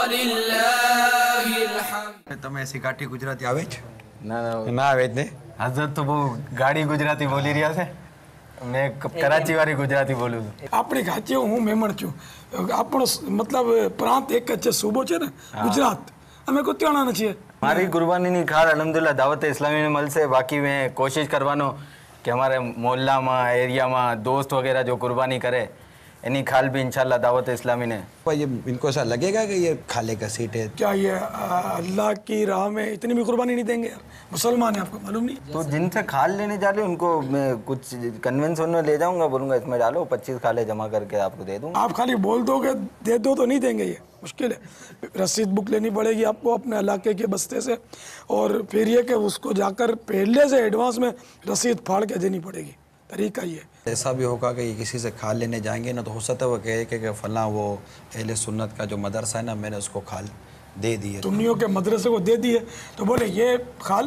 વલિલ્લાહિલ હમ્દ. તમે એસી કાઠી ગુજરાતી આવે છે? ના આવે જ ને. હજરત તો બહુ ગાડી ગુજરાતી બોલી રહ્યા છે. મેં કરાચી વાળી ગુજરાતી બોલું છું. આપણે ખાચી હું મેમણ છું. આપણો મતલબ પ્રાંત એક જ છે, સૂબો છે ને ગુજરાત. અમે કોઈ ત્યાણા નથી. મારી કુરબાનીની ખાર અલહમદુલિલ્લાહ દાવત ઇસ્લામીને મળશે. બાકી મેં કોશિશ કરવાનો કે અમારે મોહલ્લામાં એરિયામાં દોસ્ત વગેरह जो कुर्बानी करे इन्हीं खाल भी इंशाल्लाह दावत इस्लामी ने. ये इनको ऐसा लगेगा कि ये खाले का सीट है? क्या ये अल्लाह की राह में इतनी भी कुर्बानी नहीं देंगे यार? मुसलमान है, आपको मालूम नहीं? तो जिनसे खाल लेने जा रहे उनको मैं कुछ कन्वेंस में ले जाऊंगा, बोलूंगा इसमें डालो 25 खाले जमा करके आपको दे दूंगा. आप खाली बोल दोगे दे दो तो नहीं देंगे, ये मुश्किल है. रसीद बुक लेनी पड़ेगी आपको अपने इलाके के बस्ते से, और फिर ये कि उसको जाकर पहले से एडवांस में रसीद फाड़ के देनी पड़ेगी. तरीका ये ऐसा भी होगा कि किसी से खाल लेने जाएंगे ना, तो हो सकता है वो कहे कि फलां वो अहले सुन्नत का जो मदरसा है ना, मैंने उसको खाल दे दी है. सुन्नियों के मदरसे को दे दी है, तो बोले ये खाल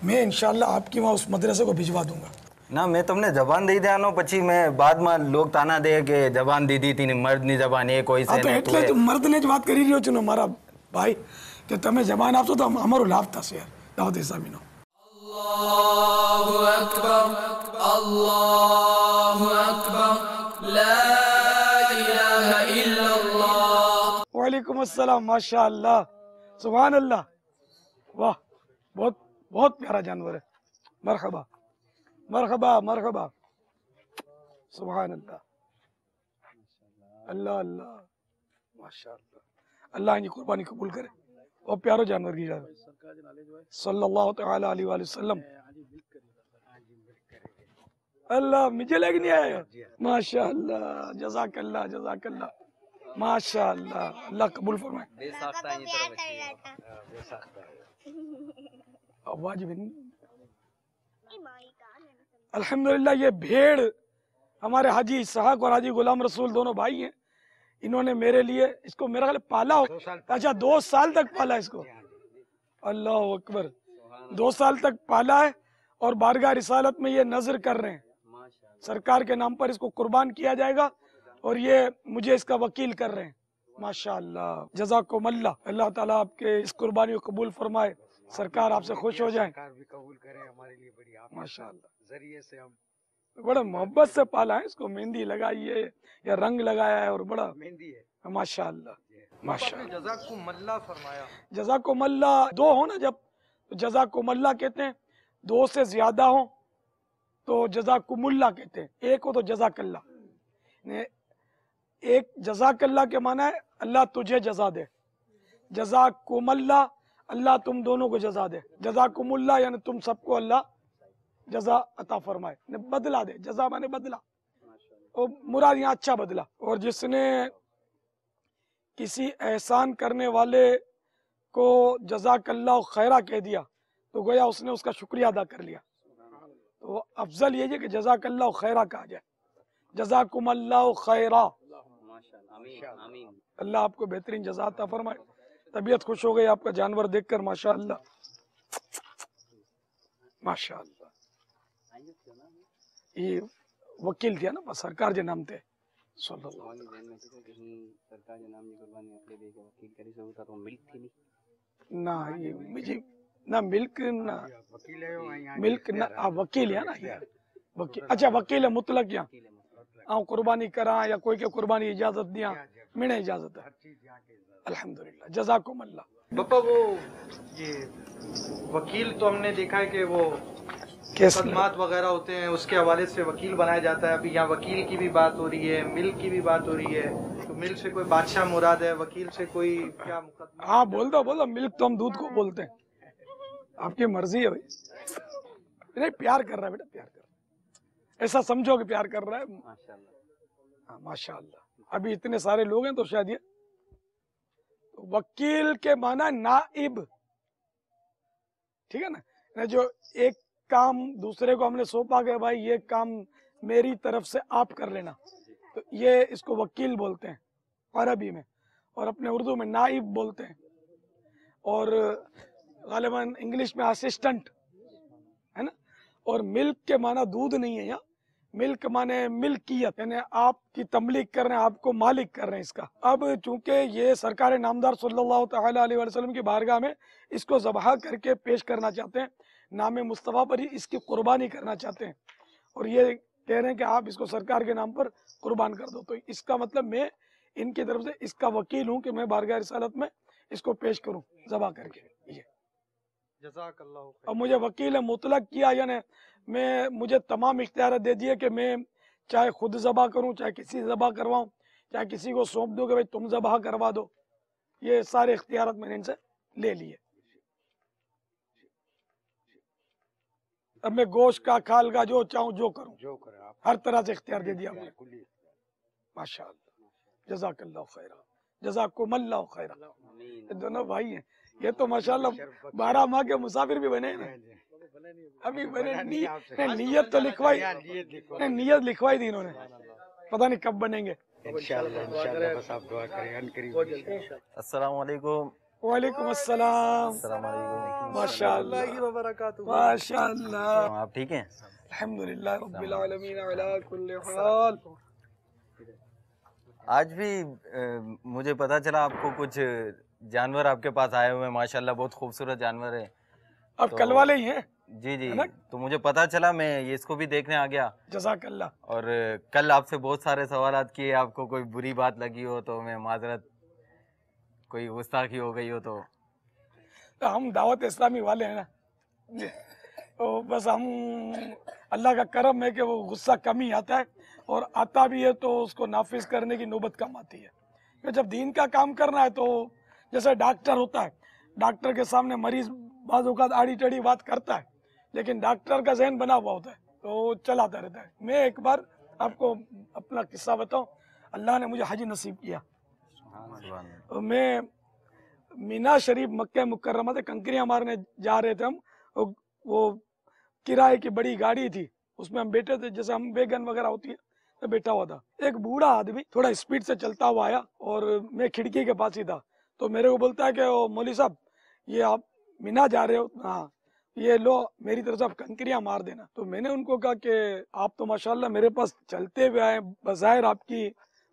मैं इंशाल्लाह आपकी वहाँ उस मदरसे को भिजवा दूंगा. ના મેં તમને જબાન દઈ દેવાનો, પછી મેં બાદમાં લોક તાના દે કે જબાન દીધી હતી ને મર્દની જબાન એ કોઈ છે તો એટલે જ મર્દને જ વાત કરી રહ્યો છું ને મારા ભાઈ, કે તમે જબાન આપશો તો અમારો લાભ થશે યાર દાવત ઇસ્લામીનો. અલ્લાહુ અકબર, અલ્લાહુ અકબર, લા ઇલાહા ઇલ્લલ્લાહ. વાલેકુમ अस्सलाम, माशाअल्लाह, सुभान अल्लाह. वाह, बहुत बहुत प्यारा जानवर है. मरहबा मरहबा मरहबा, सुभान अल्लाह, अल्लाह अल्लाह, माशाअल्लाह. अल्लाह इनकी कुर्बानी कबूल करे. और प्यारो जानवर की जान सल्लल्लाहु तआला अलैहि वसल्लम. अल्लाह मुझे लग नहीं आया. माशाअल्लाह, जज़ाकल्लाह जज़ाकल्लाह, माशाअल्लाह. अल्लाह कबूल फरमाए. वाजिब अल्हम्दुलिल्लाह. ये भेड़ हमारे हाजी इसहाक और हाजी गुलाम रसूल दोनों भाई हैं. इन्होंने मेरे लिए इसको मेरा ख्याल पाला. अच्छा, 2 साल तक पाला इसको. अल्लाह अकबर, 2 साल तक पाला है. और बारगाह रिसालत में ये नजर कर रहे हैं सरकार के नाम पर इसको कुर्बान किया जाएगा, और ये मुझे इसका वकील कर रहे हैं. माशाअल्लाह, जज़ाकुमुल्लाह. अल्लाह ताला आपके इस कुर्बानी को कबूल फरमाए. सरकार आपसे खुश हो जाए. सरकार भी कबूल करे हमारे लिए. बड़ी माशाअल्लाह, जरिए से हम बड़ा मोहब्बत से पाला है इसको. मेहंदी लगाई है या रंग लगाया है, और बड़ा मेहंदी है. माशाअल्लाह माशाअल्लाह. जज़ाकुमुल्लाह फरमाया. जज़ाकुमुल्लाह 2 हो ना, जब तो जज़ाकुमुल्लाह कहते हैं. 2 से ज्यादा हो तो जज़ाकुमुल्लाह कहते हैं. 1 हो तो जज़ाकल्लाह. एक जज़ाकल्लाह के माना है अल्लाह तुझे जज़ा दे. जज़ाकुमुल्लाह अल्लाह तुम दोनों को जज़ा दे. जज़ाकुमुल्लाह यानी तुम सबको अल्लाह जज़ा अता फरमाए, बदला दे. जज़ा माने बदला, और मुराद यहाँ अच्छा बदला. और जिसने किसी एहसान करने वाले को जज़ाकल्लाह खैरा कह दिया तो गोया उसने उसका शुक्रिया अदा कर लिया. तो अफजल ये है कि जज़ाकल्लाह खैरा कहा जाए. जज़ाकुमुल्लाह खैरा. अल्लाह आपको बेहतरीन जज़ा अता फरमाए. तबीयत खुश हो गई आपका जानवर देखकर. माशाअल्लाह माशाअल्लाह. ये वकील थे ना सरकार के नाम थे. ना ये मुझे ना मिल्क ना मिल्क ना वकील है ना ये वकील. अच्छा, वकील है मुतलक. यहाँ आऊँ कुर्बानी करा या कोई के कुर्बानी इजाजत दिया, मैंने इजाजत है. अल्हम्दुलिल्लाह, जज़ाकुमुल्लाह. पापा वो ये वकील तो हमने देखा है कि वो मुकदमात वगैरह होते हैं, उसके हवाले से वकील बनाया जाता है. अभी यहाँ वकील की भी बात हो रही है, मिल्क की भी बात हो रही है. तो मिल्क से कोई बादशाह मुराद है, वकील से कोई क्या मुकदमा? हाँ बोल दो. मिल्क तो हम दूध को बोलते हैं. आपकी मर्जी है भाई. नहीं, प्यार कर रहा है बेटा, प्यार कर रहा है. ऐसा समझो कि प्यार कर रहा है. हाँ माशाअल्लाह. अभी इतने सारे लोग हैं तो शायद ये वकील के माना नाइब. ठीक है ना, जो एक काम दूसरे को हमने सौंपा कि भाई ये काम मेरी तरफ से आप कर लेना, तो ये इसको वकील बोलते हैं अरबी में, और अपने उर्दू में नाइब बोलते हैं. और गालिबन इंग्लिश में असिस्टेंट है ना. और मिल्क के माना दूध नहीं है यहाँ. मिल्क माने मिल्कियत, यानी आपकी तमलीक कर रहे हैं, आपको मालिक कर रहे हैं इसका। अब चूंकि ये सरकार नामदार सल्लल्लाहु तआला अलैहि वसल्लम की बारगाह में इसको ज़बह करके पेश करना चाहते हैं, नाम मुस्तफ़ा पर ही इसकी कुर्बानी करना चाहते हैं, और ये कह रहे हैं कि आप इसको सरकार के नाम पर कुर्बान कर दो। तो इसका मतलब मैं इनकी तरफ से इसका वकील हूँ कि मैं बारगाह रिसालत में इसको पेश करूँ ज़बह करके। ये जज़ाकल्लाहु खैर। अब मुझे वकील मुतलक किया, यानी मुझे तमाम इख्तियार दे दिए कि मैं चाहे खुद ज़बह करूं, चाहे किसी ज़बह करवाऊं, चाहे किसी को सौंप दूं कि भाई तुम ज़बह करवा दो। ये सारे इख्तियार मैंने इनसे ले लिए। अब मैं गोश्त का, खाल का, जो चाहूं जो करूं, हर तरह से इख्तियार दे दिया मुझे। माशाअल्लाह, जज़ाकल्लाहु खैरा, जज़ाकुमुल्लाहु खैरा। ये दोनों भाई हैं, ये तो माशाअल्लाह 12 माह के मुसाफिर भी बने हैं ना। अभी बने नीयत तो लिखवाई, नीयत लिखवाई थी इन्होंने, पता नहीं कब बनेंगे। इंशाल्लाह बस आप दुआ करें। अस्सलाम वालेकुम। वालेकुम अस्सलाम। अस्सलाम वालेकुम। माशाअल्लाह माशाअल्लाह, आप ठीक हैं? अल्हम्दुलिल्लाह रब्बिल आलमीन अला कुल्ली हाल। आज भी मुझे पता चला आपको कुछ जानवर आपके पास आए हुए हैं, माशाल्लाह बहुत खूबसूरत जानवर है। अब कल वाले ही हैं। जी जी, तो मुझे पता चला, मैं ये इसको भी देखने आ गया। जज़ाकल्लाह। और कल आपसे बहुत सारे सवालात किए, आपको कोई बुरी बात लगी हो तो मैं माजरत, कोई गुस्ताखी हो गई हो तो हम दावत इस्लामी वाले हैं ना, तो बस हम अल्लाह का करम है कि वो गुस्सा कम ही आता है, और आता भी है तो उसको नाफिज करने की नौबत कम आती है। कि जब दीन का काम करना है तो जैसे डॉक्टर होता है, डॉक्टर के सामने मरीज बाज़ औक़ात आड़ी टेढ़ी बात करता है, लेकिन डॉक्टर का ज़हन बना हुआ होता है तो चलाता रहता है। मैं एक बार आपको अपना किस्सा बताऊं, अल्लाह ने मुझे हज नसीब किया। तो मैं मीना शरीफ मक्का मुकर्रमा से कंकरियाँ मारने जा रहे थे हम, वो किराए की बड़ी गाड़ी थी, उसमें हम बैठे थे, जैसे हम वैगन वगैरह होती है तो बैठा हुआ था। एक बूढ़ा आदमी थोड़ा स्पीड से चलता हुआ आया और मैं खिड़की के पास ही था, तो मेरे को बोलता है कि ओ मौलवी साहब, ये आप मीना जा रहे हो? हाँ, ये लो मेरी तरफ से आप कंकरियाँ मार देना। तो मैंने उनको कहा कि आप तो माशाल्लाह मेरे पास चलते हुए आए, बज़ाहिर आपकी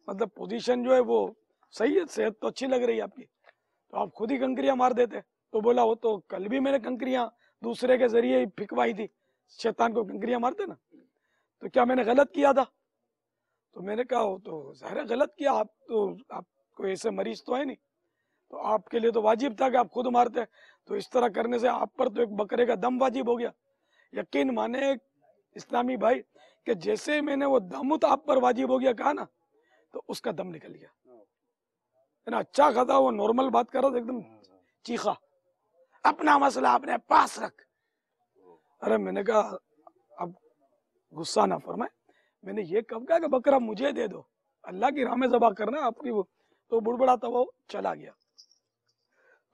मतलब पोजीशन जो है वो सही है, सेहत तो अच्छी लग रही है आपकी, तो आप खुद ही कंकरियाँ मार देते। तो बोला वो तो कल भी मैंने कंकरियाँ दूसरे के जरिए ही फिकवाई थी, शैतान को कंकरियाँ मारते ना, तो क्या मैंने गलत किया था? तो मैंने कहा वो तो ज़ाहिर है गलत किया, आप तो, आप कोई ऐसे मरीज तो है नहीं, तो आपके लिए तो वाजिब था कि आप खुद मारते। तो इस तरह करने से आप पर तो एक बकरे का दम वाजिब हो गया। यकीन माने इस्लामी भाई कि जैसे मैंने वो दम तो आप पर वाजिब हो गया कहा ना, तो उसका दम निकल गया है ना। अच्छा खासा वो नॉर्मल बात कर रहा था, एकदम चीखा, अपना मसला अपने पास रख। अरे मैंने कहा अब गुस्सा ना फरमाए, मैंने ये कब कहा कि बकरा मुझे दे दो, अल्लाह की राह में ज़बह करना आपकी। वो तो बुड़बड़ाता वो चला गया।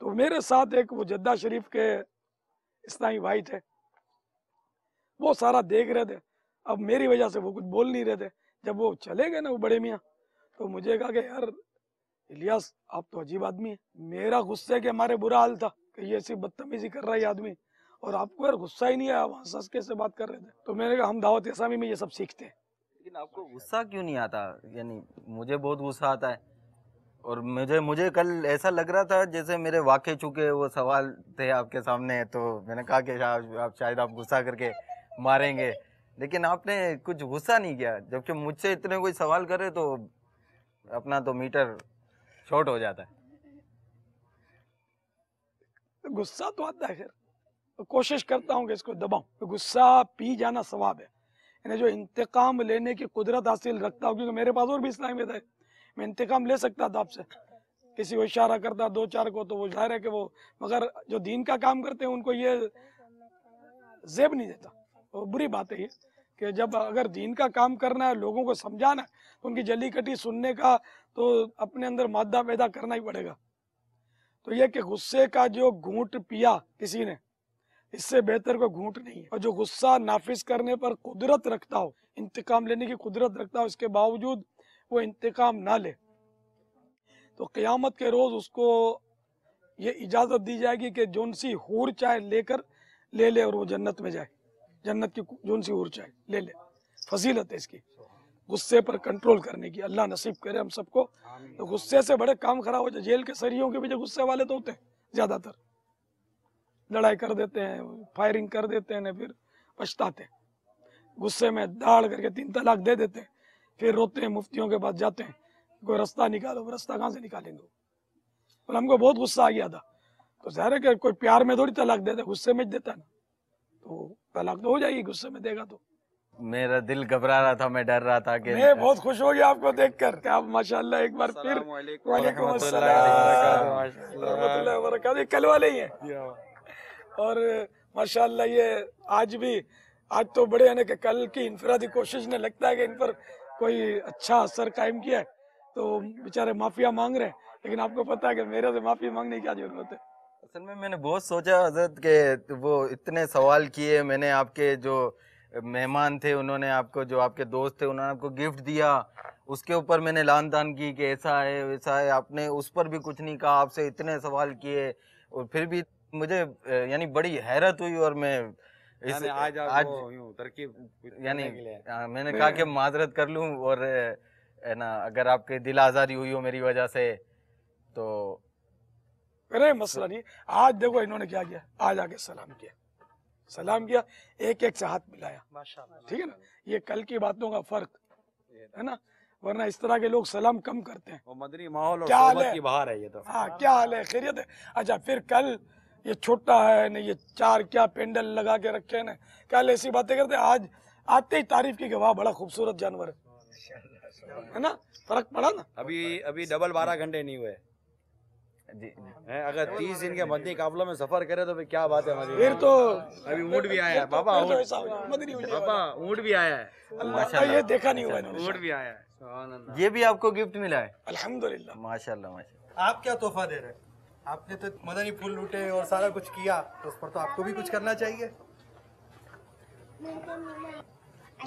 तो मेरे साथ एक वो जद्दा शरीफ के इस्लामी भाई थे, वो सारा देख रहे थे। अब मेरी वजह से वो कुछ बोल नहीं रहे थे। जब वो चले गए ना वो बड़े मियाँ, तो मुझे कहा कि यार इलियास आप तो अजीब आदमी है। मेरा गुस्से के हमारे बुरा हाल था कि ये ऐसी बदतमीजी कर रहा है आदमी, और आपको यार गुस्सा ही नहीं आया, वहाँ सस कैसे बात कर रहे थे। तो मैंने कहा हम दावत इस्लामी में ये सब सीखते हैं। लेकिन आपको गुस्सा क्यों नहीं आता? यानी मुझे बहुत गुस्सा आता है, और मुझे कल ऐसा लग रहा था जैसे मेरे वाक़े चुके वो सवाल थे आपके सामने, तो मैंने कहा कि आप शायद आप गुस्सा करके मारेंगे, लेकिन आपने कुछ गुस्सा नहीं किया। जबकि मुझसे इतने कोई सवाल करे तो अपना तो मीटर शॉर्ट हो जाता है। गुस्सा तो आता है, खैर तो कोशिश करता हूँ कि इसको दबाऊं। तो गुस्सा पी जाना सवाब है, यानी जो इंतकाम लेने की कुदरत हासिल रखता हूँ, क्योंकि मेरे पास और भी इस्लामी था, मैं इंतकाम ले सकता था आपसे, किसी को इशारा करता दो चार को, तो वो जाहिर है कि वो, मगर जो दीन का काम करते हैं उनको ये जेब नहीं देता। तो बुरी बात है ये कि जब अगर दीन का काम करना है, लोगों को समझाना है, तो उनकी जली कटी सुनने का तो अपने अंदर मादा पैदा करना ही पड़ेगा। तो ये कि गुस्से का जो घूंट पिया किसी ने, इससे बेहतर कोई घूंट नहीं है। और जो गुस्सा नाफिज करने पर कुदरत रखता हो, इंतकाम लेने की कुदरत रखता हो, इसके बावजूद वो इंतकाम ना ले, तो क़यामत के रोज़ उसको ये इजाज़त दी जाएगी कि जोन सी हूर चाहे लेकर ले ले और वो जन्नत में जाए, जन्नत की जोन सी हूर चाहे ले ले। फजीलत है इसकी, गुस्से पर कंट्रोल करने की। अल्लाह नसीब करे हम सबको। तो गुस्से से बड़े काम खराब हो जाए। जेल के सरियों के पीछे गुस्से वाले तो होते हैं ज्यादातर, लड़ाई कर देते हैं, फायरिंग कर देते हैं, फिर पछताते हैं। गुस्से में दाड़ करके 3 तलाक दे देते हैं, फिर रोते हैं, मुफ्तियों के पास जाते हैं, कोई रास्ता निकालो। रास्ता कहाँ से निकालेंगे? और हमको बहुत गुस्सा आ गया था, तो ज़ाहिर है कि कोई प्यार में थोड़ी तलाक देता, गुस्से में देता ना, तो तलाक तो हो जाएगी गुस्से में देगा तो। मेरा दिल घबरा रहा था, मैं डर रहा था कि मैं बहुत खुश हो गया आपको देखकर। आप माशाल्लाह एक बार फिर वालेकुम अस्सलाम रहमतुल्लाहि व बरकातहू, कल वाले ही हैं। और माशाल्लाह ये आज तो बड़े यानी कि कल की इनफरादी कोशिश ने लगता है कि इन पर कोई अच्छा असर कायम किया है, तो बेचारे माफिया मांग रहे हैं, लेकिन आपको पता है कि मेरे से माफी मांगने की क्या जरूरत है। असल में मैंने बहुत सोचा हजरत के वो इतने सवाल किए, मैंने आपके जो मेहमान थे उन्होंने आपको, जो आपके दोस्त थे उन्होंने आपको गिफ्ट दिया, उसके ऊपर मैंने लान तान की कि ऐसा है वैसा है, आपने उस पर भी कुछ नहीं कहा, आपसे इतने सवाल किए और फिर भी मुझे यानी बड़ी हैरत हुई। और मैं आज तरकीब यानी मैंने कहा कि माजरत कर लूं और है ना, अगर आपके दिल आज़ारी हुई हो मेरी वजह से तो अरे मसला नहीं। आज देखो इन्होंने क्या किया, आज आके सलाम किया, एक से हाथ मिलाया, माशाल्लाह, ठीक है ना। ये कल की बातों का फर्क है ना, वरना इस तरह के लोग सलाम कम करते हैं। मदनी माहौल और क्या हाल सोबत है? की बहार है ये तो। हाँ, क्या हाल है, खैरियत है? अच्छा, फिर कल ये छोटा है ना, ये 4 क्या पेंडल लगा के रखे हैं ना, कल ऐसी बातें करते, आज आते ही तारीफ की कि वाह बड़ा खूबसूरत जानवर है ना। फर्क पड़ा ना। अभी डबल 12 घंटे नहीं हुए जी हैं। अगर 30 दिन के मदनी काफिला में सफर करे तो फिर क्या बात है। मदनी फिर तो अभी ऊँट भी आया है बाबा, मदनी हो जाएगा। बाबा ऊँट भी आया है, अल्लाह, ये देखा नहीं हुआ इन्होंने। ऊँट भी आया है। ये भी आपको गिफ्ट मिला है? अल्हम्दुलिल्लाह, माशाल्लाह माशाल्लाह। आप क्या तोहफा दे रहे हैं? आपने तो मदनी फूल लूटे और सारा कुछ किया, तो उस पर तो आपको भी कुछ करना चाहिए।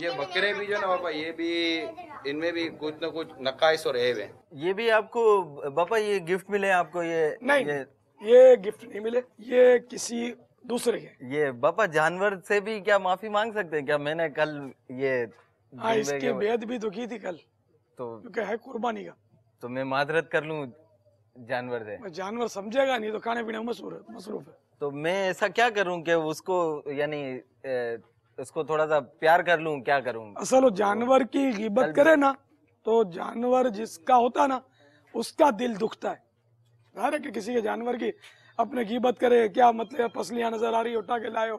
ये बकरे भी जो ना पापा, ये भी इनमें भी कुछ न कुछ नकाइस और ऐब है। ये भी आपको पापा ये गिफ्ट मिले आपको? ये नहीं, ये गिफ्ट नहीं मिले, ये किसी दूसरे के। ये पापा जानवर से भी क्या माफी मांग सकते हैं क्या? मैंने कल ये हाँ, इसकी बेद भी तो की थी कल, तो क्योंकि है कुर्बानी का, तो मैं माजरत कर लूं जानवर से? जानवर समझेगा नहीं तो खाने पीने में मसरूफ है। तो मैं ऐसा क्या करूं कि उसको यानी उसको थोड़ा सा प्यार कर लूं, क्या करूं? असल जानवर की गिबत करे ना, तो जानवर जिसका होता ना उसका दिल दुखता है। ज़ाहिर है कि किसी के जानवर की अपने गिबत करे, क्या मतलब, पसलियां नजर आ रही उठा के लाए हो,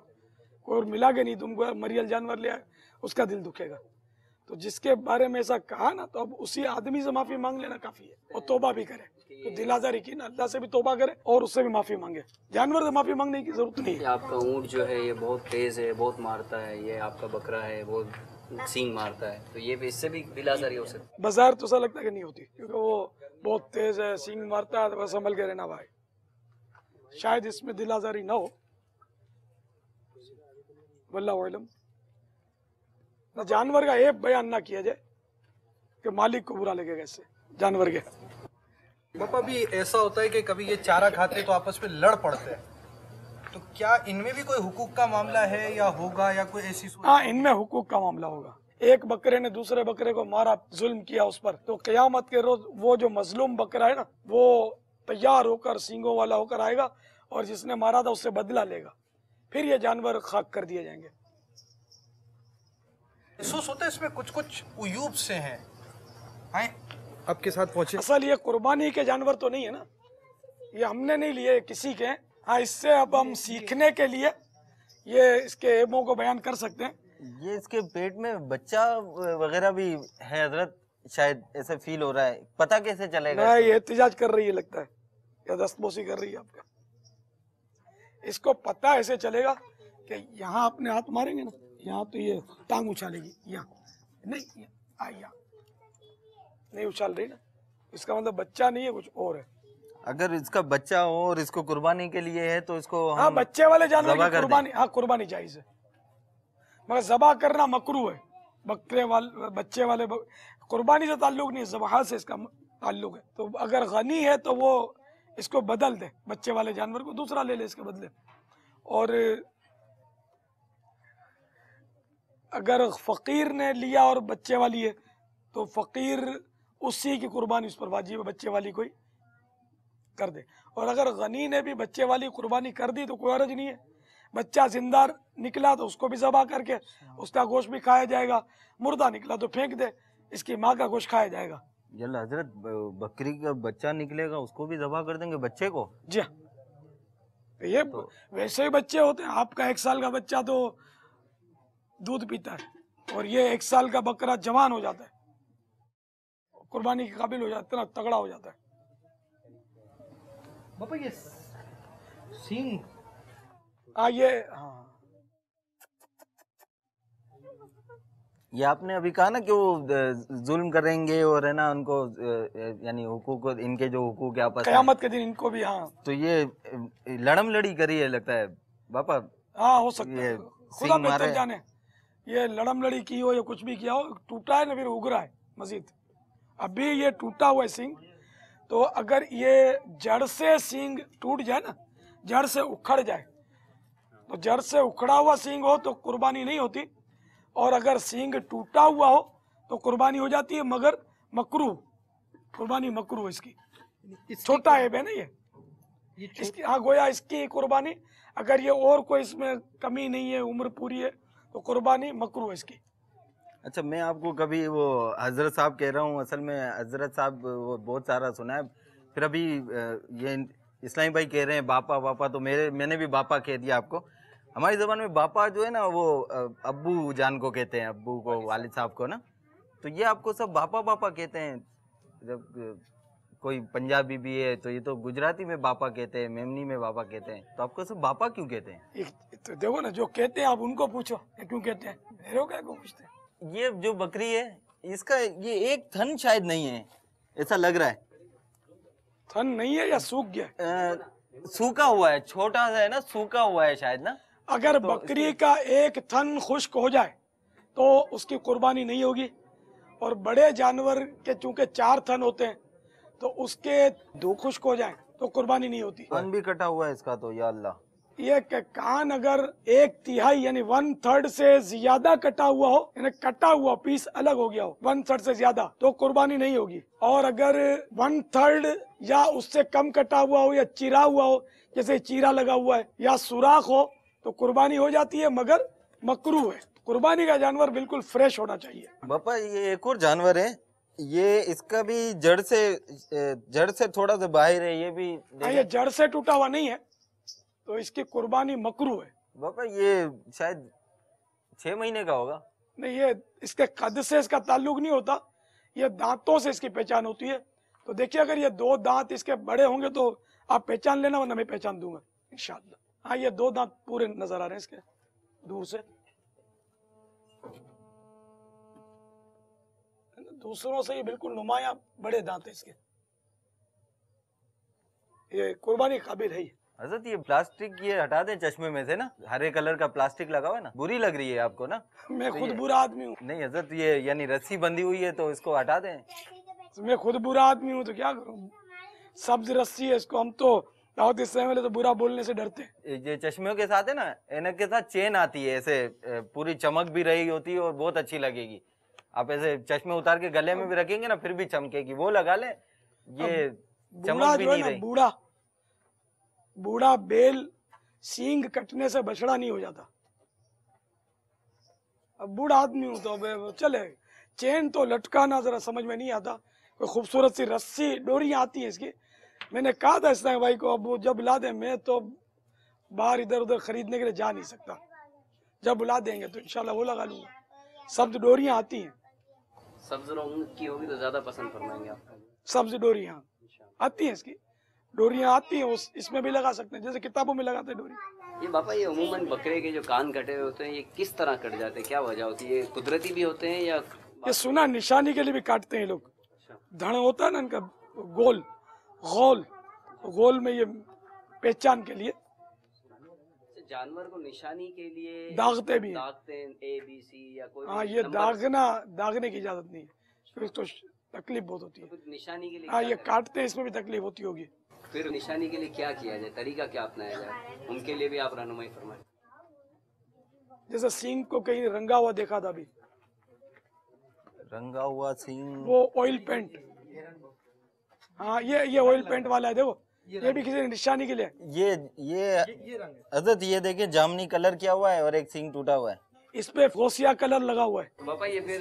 कोई मिला के नहीं तुमको, मरियल जानवर ले आए, उसका दिल दुखेगा। तो जिसके बारे में ऐसा कहा ना, तो अब उसी आदमी से माफी मांग लेना काफी है, और तौबा भी करे। तो दिल आजारी की ना, अल्लाह से भी तौबा करे और उससे भी माफी मांगे। जानवर से माफी मांगने की जरूरत नहीं है। आपका ऊँट जो है ये बहुत तेज है, बहुत मारता है, ये आपका बकरा है बहुत सींग मारता है, तो ये भी इससे भी दिल आजारी हो सकती है। बाजार तो ऐसा लगता है कि नहीं होती, क्योंकि वो बहुत तेज है, सींग मारता है, तो बस संभल के रहना भाई, शायद इसमें दिल आजारी ना हो, वल्लाहु आलम। ना जानवर का एक बयान ना किया जाए कि मालिक को बुरा लगेगा इससे जानवर के। पापा भी ऐसा होता है कि कभी ये चारा खाते तो आपस में लड़ पड़ते हैं, तो क्या इनमें भी कोई हुकूक का मामला है या होगा, या कोई ऐसी हाँ, इनमें हुकूक का मामला होगा। एक बकरे ने दूसरे बकरे को मारा, जुल्म किया उस पर, तो क़यामत के रोज वो जो मजलूम बकरा है ना, वो तैयार होकर सींगों वाला होकर आएगा और जिसने मारा था उससे बदला लेगा, फिर ये जानवर खाक कर दिए जाएंगे। महसूस होता है इसमें कुछ कुछ उयूब से हैं आपके साथ पहुंचे। असल ये कुर्बानी के जानवर तो नहीं है ना, ये हमने नहीं लिए किसी के। हाँ, इससे अब हम सीखने के लिए ये इसके ऐबों को बयान कर सकते हैं। ये इसके पेट में बच्चा वगैरह भी है हजरत, शायद ऐसे फील हो रहा है, पता कैसे चलेगा? नहीं, ये एहतिजाज कर रही है लगता है, या दस्तबोसी कर रही है आपका। इसको पता ऐसे चलेगा कि यहाँ अपने हाथ मारेंगे ना, यहाँ तो ये टांग उछालेगी, यहाँ नहीं, यहाँ नहीं उछाल रही ना, इसका मतलब बच्चा नहीं है, कुछ और है। अगर इसका बच्चा हो और इसको कुर्बानी के लिए है तो इसको हाँ, बच्चे वाले जानवर ज़बा की कर कुर्बानी, हाँ कुर्बानी जायज है, मगर ज़बा करना मकरू है। बकरे वाले बच्चे वाले कुर्बानी से ताल्लुक नहीं है, ज़बहा से इसका ताल्लुक है। तो अगर गनी है तो वो इसको बदल दे, बच्चे वाले जानवर को दूसरा ले ले इसके बदले। और اگر فقیر نے لیا اور بچے والی ہے تو فقیر اسی کی قربانی اس پر واجب ہے، بچے والی کوئی کر دے. اور اگر غنی نے بھی بچے والی قربانی کر دی تو کوئی حرج نہیں ہے. بچہ زندہ نکلا تو اس کو بھی ذبح کر کے اس کا گوشت بھی کھایا جائے گا، مردہ نکلا تو پھینک دے، اس کی ماں کا گوشت کھایا جائے گا. یلا حضرت بکری کا بچہ نکلے گا اس کو بھی ذبح کر دیں گے، بچے کو؟ جی ہاں، یہ ویسے ہی بچے ہوتے ہیں. آپ کا 1 سال کا بچہ تو دودھ پیتا ہے اور یہ 1 سال کا بکرا جوان ہو جاتا ہے، قربانی کے قابل ہو جاتا ہے، اتنا تگڑا ہو جاتا ہے. باپا یہ سینگ یہ آپ نے ابھی کہا نا کہ وہ ظلم کریں گے اور ہے نا ان کو یعنی حقوق، ان کے جو حقوق آپس قیامت کے دن ان کو بھی. ہاں تو یہ لڑم لڑی کری ہے لگتا ہے باپا. ہاں ہو سکتا ہے، خدا سینگ بہتر مارے جانے. یہ لڑم لڑی کی ہو یا کچھ بھی کیا ہو، ٹوٹا ہے نا پھر اگرا ہے مزید. ابھی یہ ٹوٹا ہوا ہے سینگ، تو اگر یہ جڑ سے سینگ ٹوٹ جائے نا، جڑ سے اکھڑ جائے، تو جڑ سے اکھڑا ہوا سینگ ہو تو قربانی نہیں ہوتی، اور اگر سینگ ٹوٹا ہوا ہو تو قربانی ہو جاتی ہے، مگر مکروہ، قربانی مکروہ اس کی. چھوٹا عیب ہے نا یہ اس کی. ہاں گویا اس کی قربانی، اگر یہ اور کوئی اس میں کمی نہیں ہے، عمر پوری ہے، تو قربانی مکروہ اس کی. اچھا میں آپ کو کبھی وہ حضرت صاحب کہہ رہا ہوں، اصل میں حضرت صاحب وہ بہت سارا سنا ہے. پھر ابھی یہ اسلامی بھائی کہہ رہے ہیں باپا باپا، تو میں نے بھی باپا کہہ دیا آپ کو. ہماری زبان میں باپا جو ہے نا وہ ابو جان کو کہتے ہیں، ابو کو، والد صاحب کو نا. تو یہ آپ کو سب باپا باپا کہتے ہیں. جب کوئی پنجابی بھی ہے تو یہ تو گجراتی میں باپا کہتے ہیں، میمنی میں باپا کہتے ہیں، تو آپ کو سب باپا کیوں کہتے ہیں؟ تو دیکھو نا، جو کہتے ہیں آپ ان کو پوچھو کیوں کہتے ہیں، میرے کو پوچھتے ہیں. یہ جو بکری ہے اس کا یہ ایک تھن شاید نہیں ہے، ایسا لگ رہا ہے. تھن نہیں ہے یا سوکھ گیا؟ سوکھا ہوا ہے، چھوٹا سا ہے نا، سوکھا ہوا ہے شاید نا. اگر بکری کا ایک تھن خشک ہو جائے تو اس کی قربانی نہیں ہوگی، اور بڑے جانور کے چونکہ 4 تھن ہوتے ہیں تو اس کے 2 خشک ہو جائیں تو قربانی نہیں ہوتی. کان بھی کٹا ہوا ہے اس کا تو، یا اللہ. یہ کہ کان اگر 1/3 یعنی 1/3 سے زیادہ کٹا ہوا ہو، یعنی کٹا ہوا پیس الگ ہو گیا ہو 1/3 سے زیادہ، تو قربانی نہیں ہوگی. اور اگر 1/3 یا اس سے کم کٹا ہوا ہو یا چیرا ہوا ہو، جیسے چیرا لگا ہوا ہے یا سوراخ ہو، تو قربانی ہو جاتی ہے، مگر مکروہ ہے. قربانی کا جانور بالکل فریش ہونا چاہیے. باپا یہ ایک اور جانور ہے، یہ اس کا بھی جڑ سے تھوڑا سا باہر ہے، یہ بھی یہ جڑ سے ٹوٹا ہوا نہیں ہے تو اس کی قربانی مکروہ ہے. باپا یہ شاید 6 مہینے کا ہوگا. نہیں، یہ اس کے قد سے اس کا تعلق نہیں ہوتا، یہ دانتوں سے اس کی پہچان ہوتی ہے. تو دیکھیے اگر یہ 2 دانت اس کے بڑے ہوں گے تو آپ پہچان لینا، ورنہ میں پہچان دوں گا انشاءاللہ. ہاں یہ 2 دانت پورے نظر آ رہے ہیں اس کے دور سے، دوسروں سے یہ بالکل نمایاں بڑے دانت ہیں اس کے. یہ قربانی قابل ہے. حضرت یہ پلاسٹک یہ ہٹا دیں چشمے میں سے نا، ہرے کلر کا پلاسٹک لگا ہوا ہے نا، بری لگ رہی ہے آپ کو نا؟ میں خود برا آدمی ہوں. نہیں حضرت یہ یعنی رسی بندھی ہوئی ہے تو اس کو ہٹا دیں. میں خود برا آدمی ہوں تو کیا کروں؟ سبز رسی ہے، اس کو ہم تو دعوت اسلامی والے تو برا بولنے سے ڈرتے ہیں. یہ چشموں کے ساتھ ہے نا، اینک کے ساتھ چین آتی ہے، ایسے پوری چمک بھی رہی ہوتی ہے اور بہت اچھی لگے گی. آپ ایسے چشمے اتار کے گلے میں بھی رکھیں گے نا پھر بھی چمکے گی، وہ لگا لیں. یہ چمک بھی نہیں رہی. بوڑھا بیل سینگ کٹنے سے بچڑا نہیں ہو جاتا. اب بوڑھا آدمی ہوں تو اب چلے. چین تو لٹکانا ذرا سمجھ میں نہیں آتا. کوئی خوبصورت سی رسی ڈوریاں آتی ہیں اس کی. میں نے کہا تھا اسلام بھائی کو اب وہ جب لا دیں، میں تو باہر ادھر ادھر خریدنے کے لیے جا نہیں سکتا. جب لا دیں گے تو انشاءاللہ وہ لگا لوں گا. سبز ڈوریاں آتی ہیں. سبز رنگ کی ہوگی تو زیادہ پسند فرمائیں گے آپ. سبز ڈوریاں آتی ہیں، اس کی ڈوریاں آتی ہیں، اس میں بھی لگا سکتے ہیں جیسے کتابوں میں لگاتے ہیں ڈوری. یہ باپا یہ عموماً بکرے کے جو کان کٹے ہوئے ہوتے ہیں یہ کس طرح کٹ جاتے ہیں، کیا وجہ ہوتی ہے؟ یہ قدرتی بھی ہوتے ہیں یا یہ سنا نشانی کے لیے بھی کاٹتے ہیں لوگ. دھڑ ہوتا ہے نا ان کا غول میں یہ پہچان کے لیے جانور کو نشانی کے لیے داغتے بھی ہیں. داغتے ہیں ABC یا کوئی. ہاں یہ داغنے کی اجازت نہیں ہے، پھر تو تکلیف بہت ہوتی ہے. نشانی کے لیے ہاں یہ کاٹتے ہیں، اس میں بھی تکلیف ہوتی ہوگی. پھر نشانی کے لیے کیا کیا جائے، طریقہ کیا اپنایا جائے، ان کے لیے بھی آپ رہنمائی فرمائیں. जैसे सींग को कहीं रंगा हुआ देखा था अभी, रंगा हुआ सींग, वो ऑयल पेंट, हाँ ये ऑयल पेंट वाला है, देखो ये भी किसी निशानी के लिए। ये हजरत ये देखिए जामनी कलर किया हुआ है और एक सींग टूटा हुआ है। इस पे फोसिया कलर लगा हुआ है। तो पापा ये फिर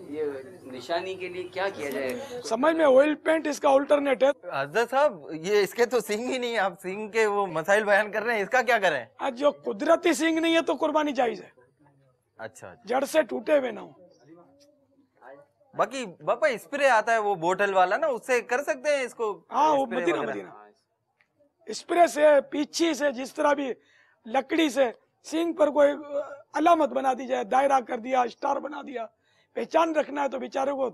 ये निशानी के लिए क्या किया जाए? समझ में, ऑयल पेंट इसका ऑल्टरनेट है। हजरत साहब ये इसके तो सींग ही नहीं है, आप सींग के वो मसाइल बयान कर रहे हैं, इसका क्या करें? आज जो कुदरती सींग नहीं है तो कुर्बानी जायज है, अच्छा। जड़ से टूटे हुए ना हो। बाकी पापा स्प्रे आता है वो बोतल वाला ना, उससे कर सकते हैं इसको? हाँ वो स्प्रे मदीना वगैरह? मदीना स्प्रे से, पीछी से, जिस तरह भी लकड़ी से सींग पर कोई अलामत बना दी जाए, दायरा कर दिया, स्टार बना दिया, पहचान रखना है तो बेचारे को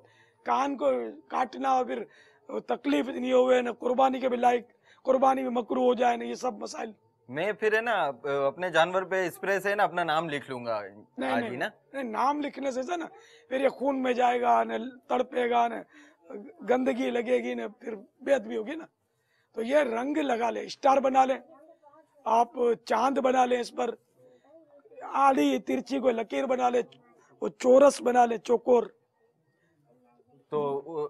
कान को काटना और फिर तकलीफ नहीं हुए ना, कुर्बानी के भी लायक, कुर्बानी में मकरू हो जाए ना, ये सब मसाइल। मैं फिर है ना अपने जानवर पे स्प्रे से ना अपना नाम लिख लूंगा आज ही ना। नहीं, नाम लिखने से ना फिर ये खून में जाएगा न, तड़पेगा न, गंदगी लगेगी न, फिर बेअदबी होगी ना। तो ये रंग लगा ले, स्टार बना ले, आप चांद बना ले, इस पर आड़ी तिरछी को लकीर बना ले, वो चौरस बना ले, चौकोर। तो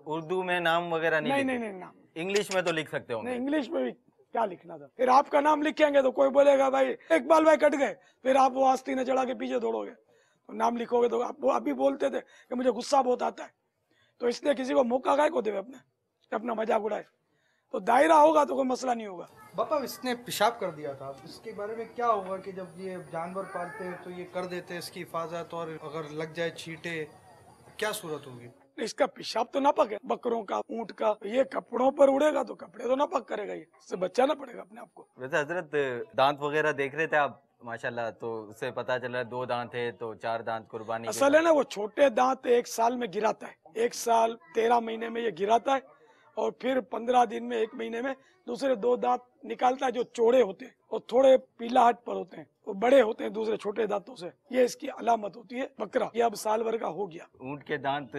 उर्दू में नाम वगैरह नहीं? नहीं नाम इंग्लिश में तो लिख सकते होंगे? नहीं, इंग्लिश में भी क्या लिखना था? फिर आपका नाम लिखेंगे तो कोई बोलेगा भाई इकबाल भाई कट गए, फिर आप वो आस्तीन चढ़ा के पीछे दौड़ोगे। तो नाम लिखोगे तो आप वो अभी बोलते थे कि मुझे गुस्सा बहुत आता है, तो इसलिए किसी को मौका काय को दे अपना मजाक उड़ाए। तो दायरा होगा तो कोई मसला नहीं होगा। बापा इसने पेशाब कर दिया था, इसके बारे में क्या होगा कि जब ये जानवर पालते हैं तो ये कर देते हैं इसकी हिफाजत, और अगर लग जाए छींटे क्या सूरत होगी? इसका पेशाब तो नापक है, बकरों का, ऊंट का, ये कपड़ों पर उड़ेगा तो कपड़े तो नापक करेगा, ये इससे बचाना पड़ेगा अपने आप को। वैसे हजरत दांत वगैरह देख रहे थे आप माशाल्लाह, तो उससे पता चला 2 दांत है तो 4 दांत कुर्बानी। असल है ना वो छोटे दांत 1 साल में गिराता है, 1 साल 13 महीने में ये गिराता है, और फिर 15 दिन में, 1 महीने में दूसरे 2 दांत निकालता है जो चौड़े होते हैं और थोड़े पीलाहट पर होते हैं, वो बड़े होते हैं दूसरे छोटे दांतों से। ये इसकी अलामत होती है। बकरा ये अब साल भर का हो गया। ऊंट के दांत,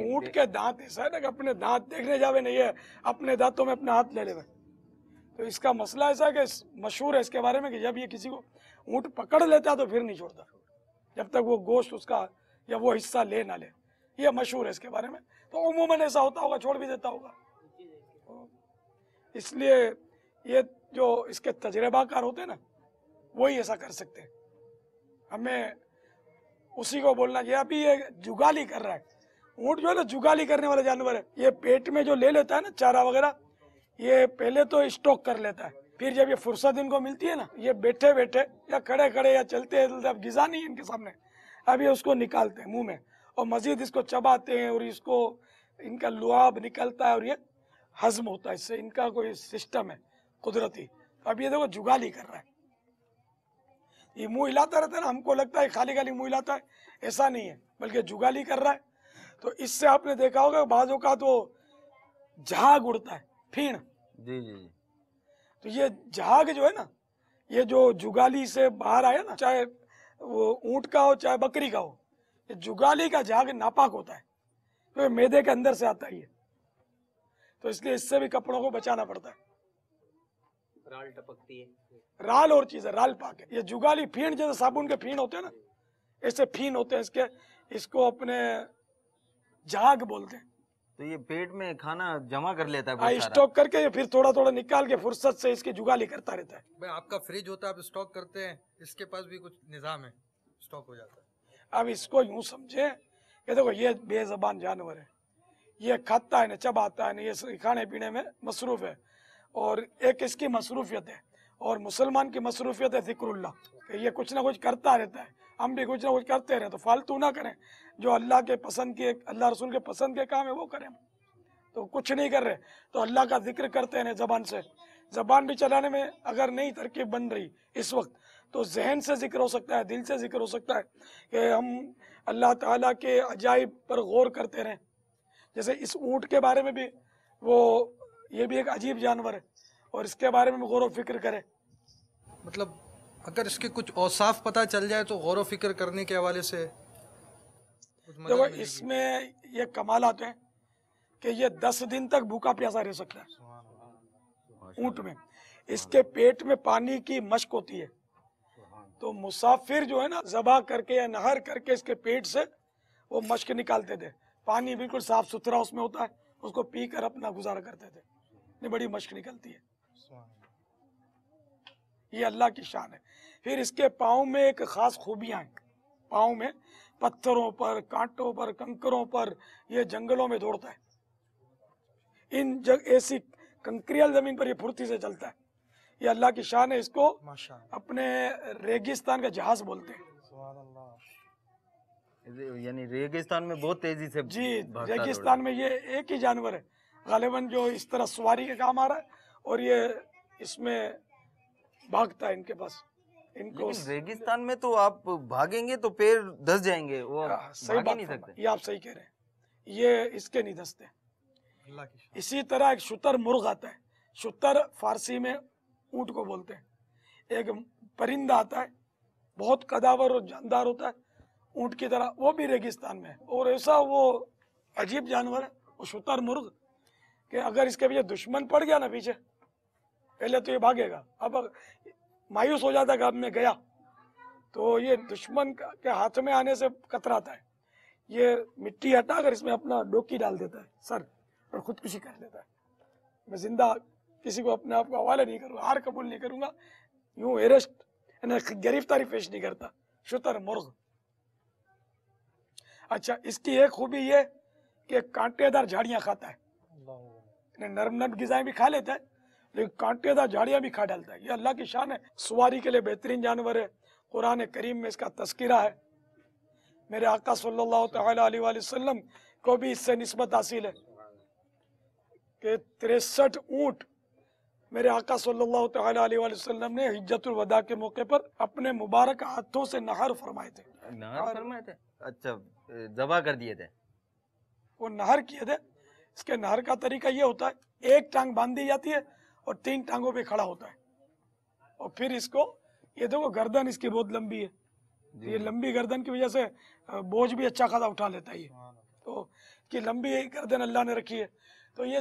ऊंट के दांत ऐसा है ना कि अपने दांत देखने जावे नहीं है, अपने दांतों में अपना हाथ ले ले। तो इसका मसला ऐसा है कि मशहूर है इसके बारे में कि जब ये किसी को ऊंट पकड़ लेता है तो फिर नहीं छोड़ता जब तक वो गोश्त उसका या वो हिस्सा ले ना ले। ये मशहूर है इसके बारे में। तो उमूमन ऐसा होता होगा, छोड़ भी देता होगा। इसलिए ये जो इसके तजर्बाकार होते हैं ना, वही ऐसा कर सकते हैं। हमें उसी को बोलना चाहिए। अभी ये जुगाली कर रहा है, ऊंट जो है ना जुगाली करने वाला जानवर है। ये पेट में जो ले लेता है ना चारा वगैरह, ये पहले तो स्टॉक कर लेता है, फिर जब ये फुर्सत इनको मिलती है ना, ये बैठे बैठे या खड़े खड़े या चलते चलते, अब गिजा नहीं है इनके सामने, अब ये उसको निकालते हैं मुंह में और मजीद इसको चबाते हैं और इसको इनका लुआब निकलता है और ये हजम होता है। इससे इनका कोई सिस्टम है कुदरती। अब ये देखो जुगाली कर रहा है, ये मुंह हिलाता रहता है ना, हमको लगता है खाली खाली मुंह हिलाता है, ऐसा नहीं है, बल्कि जुगाली कर रहा है। तो इससे आपने देखा होगा बाजों का तो झाग उड़ता है, फीण। जी जी जी। तो ये झाग जो है ना, ये जो जुगाली से बाहर आया ना, चाहे वो ऊंट का हो चाहे बकरी का हो, ये जुगाली का झाग नापाक होता है, तो ये मैदे के अंदर से आता है ये। तो इसलिए इससे भी कपड़ों को बचाना पड़ता है। राल टपकती है, राल और चीज है, राल पाक है। ये जुगाली फीण जैसे साबुन के फीण होते हैं ना, ऐसे फीण होते हैं इसके, इसको अपने झाग बोलते हैं। तो ये पेट में खाना जमा कर लेता है बहुत सारा। स्टॉक करके ये फिर थोड़ा थोड़ा निकाल के फुर्सत से इसकी जुगाली करता रहता है। भाई आपका फ्रिज होता है, आप स्टॉक करते हैं, इसके पास भी कुछ निजाम है, स्टॉक हो जाता है। अब इसको यूं समझे कि देखो ये बेजबान जानवर है, ये खाता है ना चबाता है ना, ये खाने पीने में मसरूफ है, और एक इसकी मसरूफियत है, और मुसलमान की मसरूफियत है ज़िक्रुल्लाह। ये कुछ ना कुछ करता रहता है, हम भी कुछ ना कुछ करते रहे। तो फालतू ना करें, जो अल्लाह के पसंद के, अल्लाह रसूल के पसंद के काम है वो करें। तो कुछ नहीं कर रहे तो अल्लाह का जिक्र करते हैं ज़बान से। ज़बान भी चलाने में अगर नई तरकीब बन रही इस वक्त, तो जहन से जिक्र हो सकता है, दिल से जिक्र हो सकता है कि हम अल्लाह ताला के अजाइब पर गौर करते रहें। जैसे इस ऊँट के बारे में भी, वो ये भी एक अजीब जानवर है, और इसके बारे में भी गौर व फिक्र करें। मतलब अगर इसके कुछ औसाफ पता चल जाए तो गौर व फिक्र करने के हवाले से देखो इसमें ये कमालात हैं कि ये 10 दिन तक भूखा प्यासा रह सकता है ऊँट में। इसके पेट में पानी की मश्क होती है, تو مسافر جو ہے نا ذبح کر کے یا نہر کر کے اس کے پیٹ سے وہ مشک نکالتے تھے. پانی بالکل صاف ستھرا اس میں ہوتا ہے, اس کو پی کر اپنا گزارا کرتے تھے. یہ بڑی مشک نکلتی ہے. یہ اللہ کی شان ہے. پھر اس کے پاؤں میں ایک خاص خوبیاں ہیں. پاؤں میں پتھروں پر, کانٹوں پر, کنکروں پر, یہ جنگلوں میں دوڑتا ہے. ایسی کنکریل زمین پر یہ پھرتی سے چلتا ہے. یہ اللہ کی شان ہے. اس کو اپنے ریگستان کا جہاز بولتے ہیں. یعنی ریگستان میں بہت تیزی سے جی, ریگستان میں یہ ایک ہی جانور ہے غالباً جو اس طرح سواری کے کام آ رہا ہے, اور یہ اس میں بھاگتا ہے ان کے پاس. ان کو ریگستان میں تو آپ بھاگیں گے تو پیر دھس جائیں گے, وہ صحیح بات نہیں سکتے. یہ آپ صحیح کہہ رہے ہیں, یہ اس کے نہیں دھستے. اسی طرح ایک شتر مرغ آتا ہے. شتر فارسی میں اونٹ کو بولتے ہیں. ایک پرندہ آتا ہے بہت قداور اور جاندار ہوتا ہے اونٹ کی طرح, وہ بھی ریگستان میں ہے. اور ایسا وہ عجیب جانور ہے وہ شتر مرغ کہ اگر اس کے پیچھے دشمن پڑ گیا نا پیچھے, پہلے تو یہ بھاگے گا, اب مایوس ہو جاتا ہے کہ اب میں گیا, تو یہ دشمن کے ہاتھ میں آنے سے کتراتا ہے. یہ مٹی ہٹا کر اس میں اپنا ڈوکی ڈال دیتا ہے سر, اور خودکشی کر لیتا ہے. میں زندہ کسی کو اپنے آپ کو حوالہ نہیں کروں گا, ہار قبول نہیں کروں گا, یوں ایرسٹ گرفتاری پیش نہیں کرتا. شتر مرغ. اچھا, اس کی ایک خوبی یہ کہ کانٹے دار جھاڑیاں کھاتا ہے. نرم نرم غذائیں بھی کھا لیتا ہے لیکن کانٹے دار جھاڑیاں بھی کھا ڈالتا ہے. یہ اللہ کی شان ہے. سواری کے لیے بہترین جانور ہے. قرآن کریم میں اس کا تذکرہ ہے. میرے آقا صلی اللہ تعالی علیہ وآلہ وسلم کو بھی اس سے نسبت حاصل ہے کہ 63 اونٹ میرے آقا صلی اللہ تعالی علیہ وآلہ وسلم نے حجۃ الوداع کے موقع پر اپنے مبارک ہاتھوں سے نہر فرمائے تھے. نہر فرمائے تھے؟ اچھا, ذبح کر دیے تھے. وہ نہر کیے تھے. اس کے نہر کا طریقہ یہ ہوتا ہے, ایک ٹانگ باندھ دی جاتی ہے اور 3 ٹانگوں پہ کھڑا ہوتا ہے, اور پھر اس کو, یہ دیکھو گردن اس کی بہت لمبی ہے, یہ لمبی گردن کی وجہ سے بوجھ بھی اچھا خاصا اٹھا لیتا ہے یہ. تو کہ لمبی گردن اللہ نے رکھی ہے. تو یہ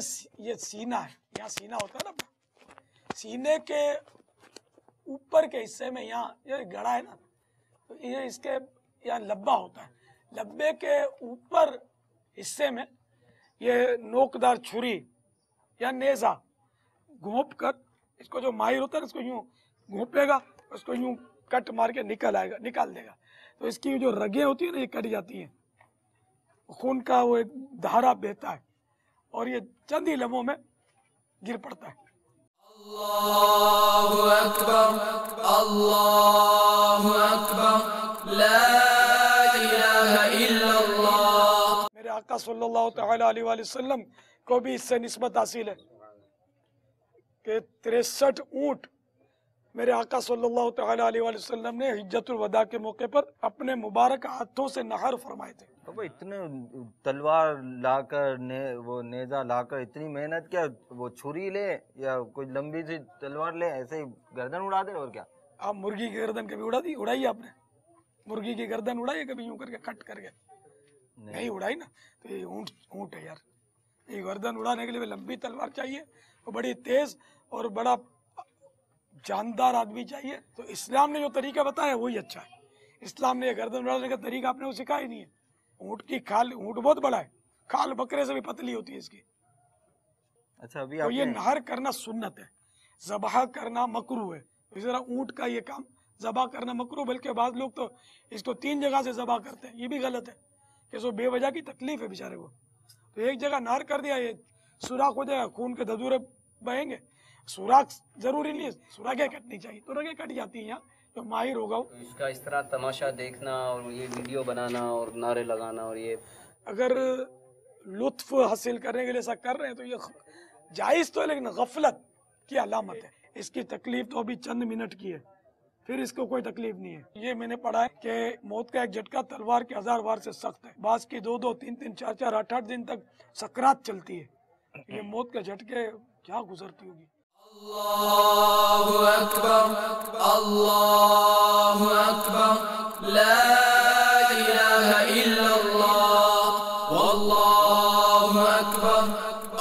سینہ ہے, یہاں سینہ ہوتا ہے نا, سینے کے اوپر کے حصے میں یہاں یہ گڑا ہے نا, تو یہ اس کے یہاں لبا ہوتا ہے. لبے کے اوپر حصے میں یہ نوکدار چھری یا نیزہ گھونپ کر, اس کو جو ماہر ہوتا ہے نا اس کو یوں گھونپے گا, اس کو یوں کٹ مار کے نکال دے گا. تو اس کی جو رگیں ہوتی ہیں نا یہ کٹ جاتی ہیں, خون کا وہ ایک دھارا بہتا ہے, اور یہ چند ہی لمحوں میں گر پڑتا ہے. اللہ اکبر, اللہ اکبر, لا الہ الا اللہ. میرے آقا صلی اللہ تعالی علیہ وآلہ وسلم کو بھی اس سے نسبت حاصل ہے کہ 63 اونٹ میرے آقا صلی اللہ تعالی علیہ وآلہ وسلم نے حجۃ الوداع کے موقع پر اپنے مبارک ہاتھوں سے نہر فرمائے تھے. اتنے تلوار لا کر, وہ نیزہ لا کر, اتنی محنت کیا, وہ چھری لے یا کوئی لمبی سی تلوار لے, ایسے ہی گردن اڑا دے, اور کیا؟ آپ مرغی کی گردن کبھی اڑائی آپ نے؟ مرغی کی گردن اڑائی کبھی یوں کر کے کٹ کر کے؟ نہیں اڑائی نا. تو یہ اونٹ ہے یار, یہ گردن اڑانے کے لیے لمبی تلوار چاہیے, وہ بڑی تیز اور بڑا جاندار آدمی چاہیے. تو اسلام نے جو طریقہ بتایا وہی اچھا ہے. اسلام نے یہ گردن اڑانے کا طریقہ آپ نے وہ سکھایا ہی نہیں ہے. اونٹ کی کھال, اونٹ بہت بڑا ہے, کھال بکرے سے بھی پتلی ہوتی ہے اس کی. اچھا, ابھی تو یہ نہر کرنا سنت ہے, ذبح کرنا مکروہ ہے. اسی طرح اونٹ کا یہ کام ذبح کرنا مکروہ, بلکہ بعض لوگ تو اس کو 3 جگہ سے ذبح کرتے ہیں. یہ بھی غلط ہے کہ سو بے وجہ کی تکلیف ہے بیچارے کو. تو ایک جگہ نہر کر دیا, یہ سوراخ ہو جائے گا, خون کے دھدورے بہیں گے. سوراخ ضروری نہیں ہے, سوراخیں کٹنی چاہیے, تو رگیں کٹ جاتی ہیں. یہاں جو ماہر ہوگا اس کا اس طرح تماشا دیکھنا اور یہ ویڈیو بنانا اور نعرے لگانا, اور یہ اگر لطف حاصل کرنے کے لیے ایسا کر رہے ہیں تو یہ جائز تو ہے, لیکن غفلت کی علامت ہے. اس کی تکلیف تو ابھی چند منٹ کی ہے, پھر اس کو کوئی تکلیف نہیں ہے. یہ میں نے پڑھا ہے کہ موت کا ایک جھٹکا تلوار کے 1000 وار سے سخت ہے. بعض کی 2-2, 3-3, 4-4, 8-8 دن تک سکرات چلتی ہے. یہ موت کے جھٹکے کیا گزرتی ہوگی. اللہ اکبر, اللہ اکبر, لا الہ الا اللہ, واللہ اکبر,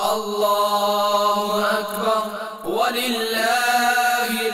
اللہ اکبر, وللہ